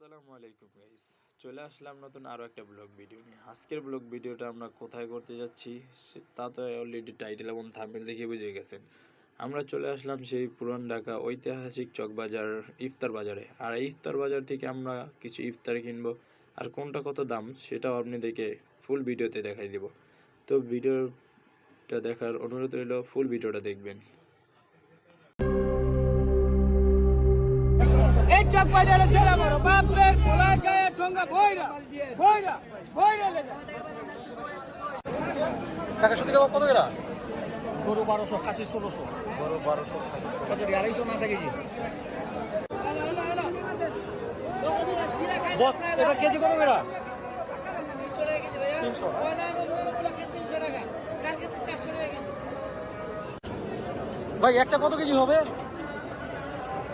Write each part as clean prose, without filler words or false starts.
আসসালামু আলাইকুম গাইস, চলে আসলাম নতুন আরও একটা ব্লগ ভিডিও নিয়ে। আজকের ব্লগ ভিডিওটা আমরা কোথায় করতে যাচ্ছি তা তো অলরেডি টাইটেল এবং থাম্বনেল দেখে বুঝে গেছেন। আমরা চলে আসলাম সেই পুরান ঢাকা ঐতিহাসিক চকবাজার ইফতার বাজারে। আর এই ইফতার বাজার থেকে আমরা কিছু ইফতার কিনবো, আর কোনটা কত দাম সেটাও আপনাদেরকে ফুল ভিডিওতে দেখাই দেব। তো ভিডিওটা দেখার অনুরোধ রইল, ফুল ভিডিওটা দেখবেন। চক বাজারে সেরা বড় বাপরে খোলা গায়ে ঠোঙ্গা বইরা বইরা বইরা লে যা টাকা সত্যি কত গেরা? গরু 1200 খাসি 1600 বড় 1200 কত 250 না থাকে জি বস এটা কেজি কত গেরা? 300 টাকা কেজি ভাইয়া 300 ওলা নবুলাকে 300 টাকা কালকে তো 400 টাকা কেজি ভাই একটা কত কেজি হবে?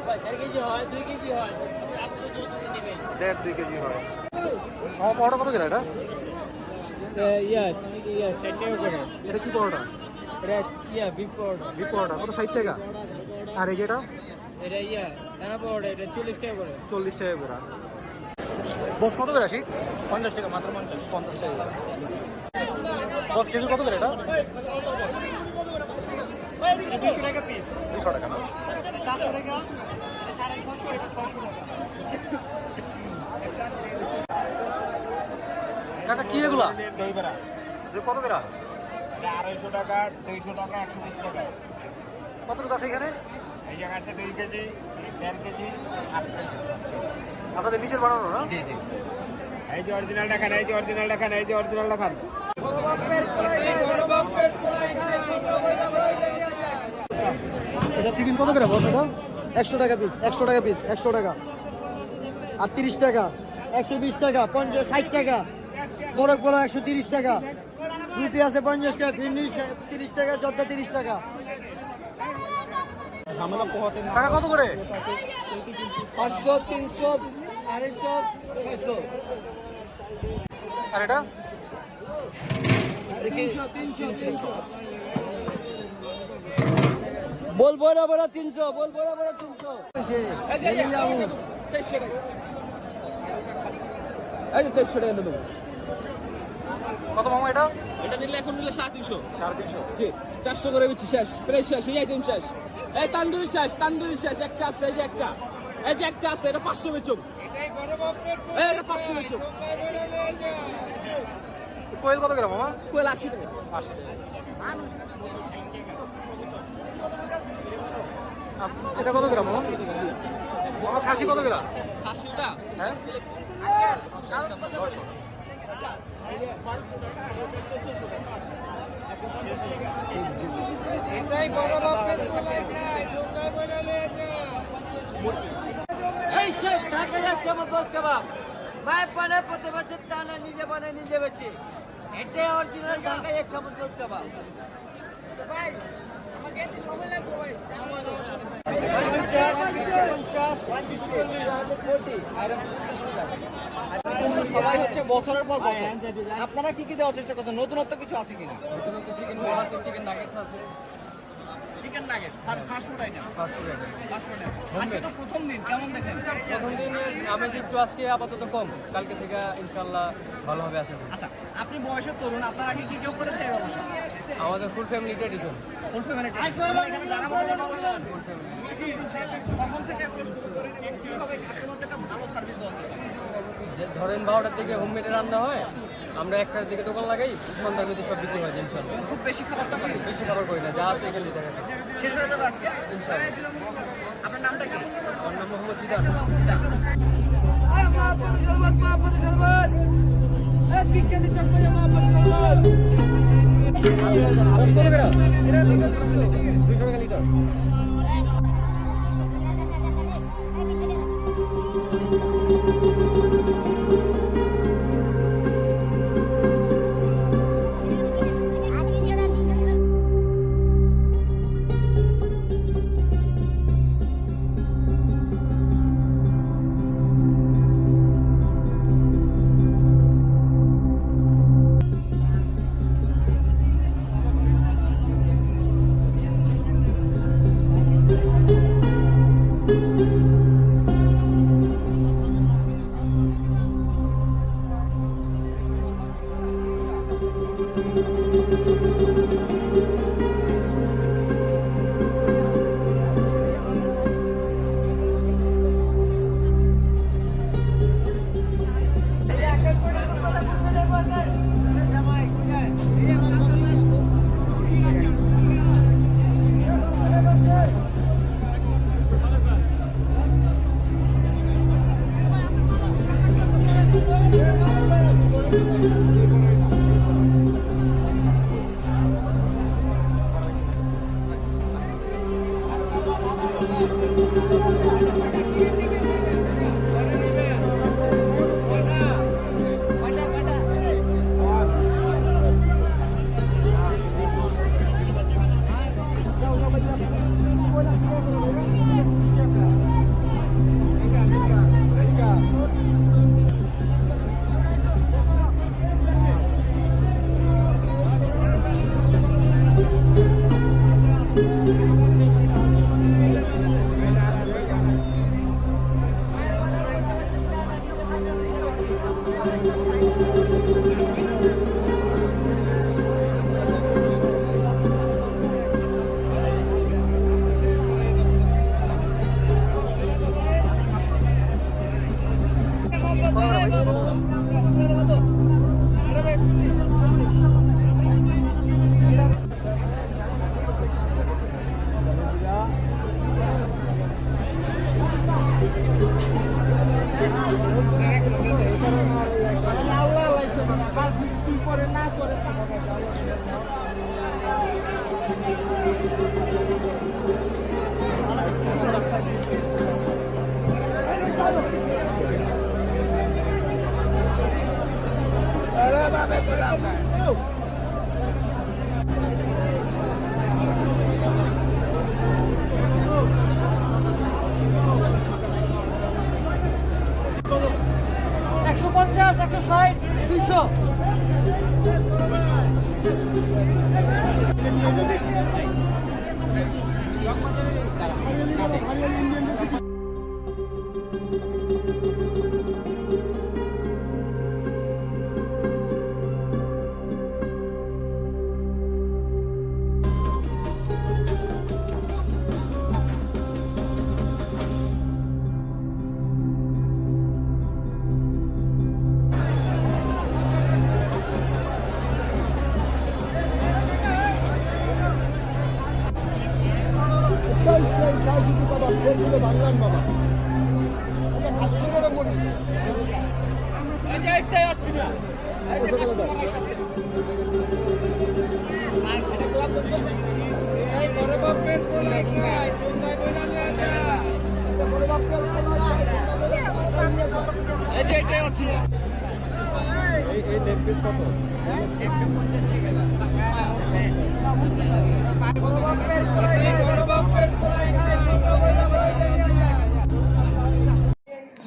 ভাই 1.5 কেজি হয় 2 কেজি হয় আপনি যত নেবেন 1.5-2 কেজি হয়। আমার পরোটা কত গেরা এটা? সেটাও করে এটা কি পরোটা? এটা বিগ পরোটা বিগ পরোটা কত? 60 টাকা। আর এই যেটা এটা দানা পরোটা এটা 40 টাকা করে 40 টাকা করে। বস কত করে আসি? 50 টাকা মাত্র 50 টাকা। বস কেজি কত করে এটা? 200 টাকা পিস 200 টাকা না? 400 টাকা এটা 650 এটা 600 টাকা কাকা কি এগুলা? দই বড়া কত করে? এটা 250 টাকা 200 টাকা 120 টাকা কত টাকা আছে এখানে? এই জায়গা আছে 2 কেজি 1.5 কেজি 8 কেজি আপনাদের নিজের বানানো না? জি জি এই যে অরিজিনালটা খান এই যে অরিজিনালটা খান এই যে অরিজিনালটা খান এটা চিকেন কত করে বস? এটা 100 টাকা পিস 100 টাকা পিস 100 টাকা আর 30 টাকা 120 টাকা 50 60 টাকা মোরগ পোলা 130 টাকা রুটি আছে 50 টাকা ফিনিশ 30 টাকা জর্দা 30 টাকা টাকা কত করে? 500 300 250 600 আর এটা 300 बोल बोरा बोरा 300 बोल बोरा बोरा 300 এই 300 টাকা নেব কত মামা এটা? এটা নিলে এখন নিলে 350 350। জি 400 করে বিচি শেষ প্রায় শেষ এই আইটেম শেষ এই তান্দুরি শেষ একটা আছে এই যে একটা আছে এটা 500 বেচুম এটাই বড় বাপের এই এটা 500 বেচুম কোয়েল কত করে মামা? কোয়েল 80 টাকা 80 টাকা। এটা কত গ্রাম মামা? মামা খাসি কত গ্রাম? 80 টাকা হ্যাঁ এটাই বড় বাপের কোলাই খায় ঢোকায় বইরা লয়েছে এই সব ঢাকা যাচ্ছে আমার দোস্ত কাবাব ভাই পানে প্রতি বছর টানা নিজে বানায় নিজে বেচে এটাই অরিজিনাল ঢাকা যাচ্ছে আমার দোস্ত কাবাব ভাই আমাকে একটু সময় লাগবে ভাই 50 সবাই হচ্ছে বছরের পর বছর আপনারা কি কি দেওয়ার চেষ্টা করছেন? নতুনত্ব কিছু আছে কিনা? নতুনত্ব চিকেন বল আছে চিকেন নাগেটস আছে চিকেন নাগেটস আর ফাস্ট ফুড আইটেম আজকে তো প্রথম দিন কেমন দেখেন? প্রথম দিনের আমেজ একটু আজকে আপাতত কম, কালকে থেকে ইনশাল্লাহ ভালো হবে আশা করি। আচ্ছা আপনি বয়সের তরুণ আপনার আগে কি কেউ করেছে এই ব্যবসা? আমাদের full family tradition, full family এখানে যারা মোটামুটি তখন থেকে এগুলো শুরু করে কিভাবে ঘাটের মধ্যে একটা ভালো সার্ভিস দেওয়ার চেষ্টা করেন? যে ধরেন 12টার দিকে হোমমেডে রান্না হয়, আমরা 1টার দিকে দোকান লাগাই, সন্ধ্যার মধ্যে সব বিক্রি হয় ইনশাল্লাহ। খুব বেশি খাবারটা করেন বেশি খাবার করি না, যা আছে এখানে দেখা যায় শেষ হয়ে যাবে আজকে ইনশাল্লাহ। আপনার নামটা কি? আমার নাম মোহাম্মদ জিদান।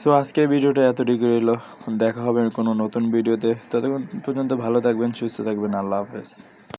সো আজকের ভিডিওটা এতটুকু রইল, দেখা হবে কোনো নতুন ভিডিওতে। ততক্ষণ পর্যন্ত ভালো থাকবেন, সুস্থ থাকবেন, আল্লাহ হাফেজ।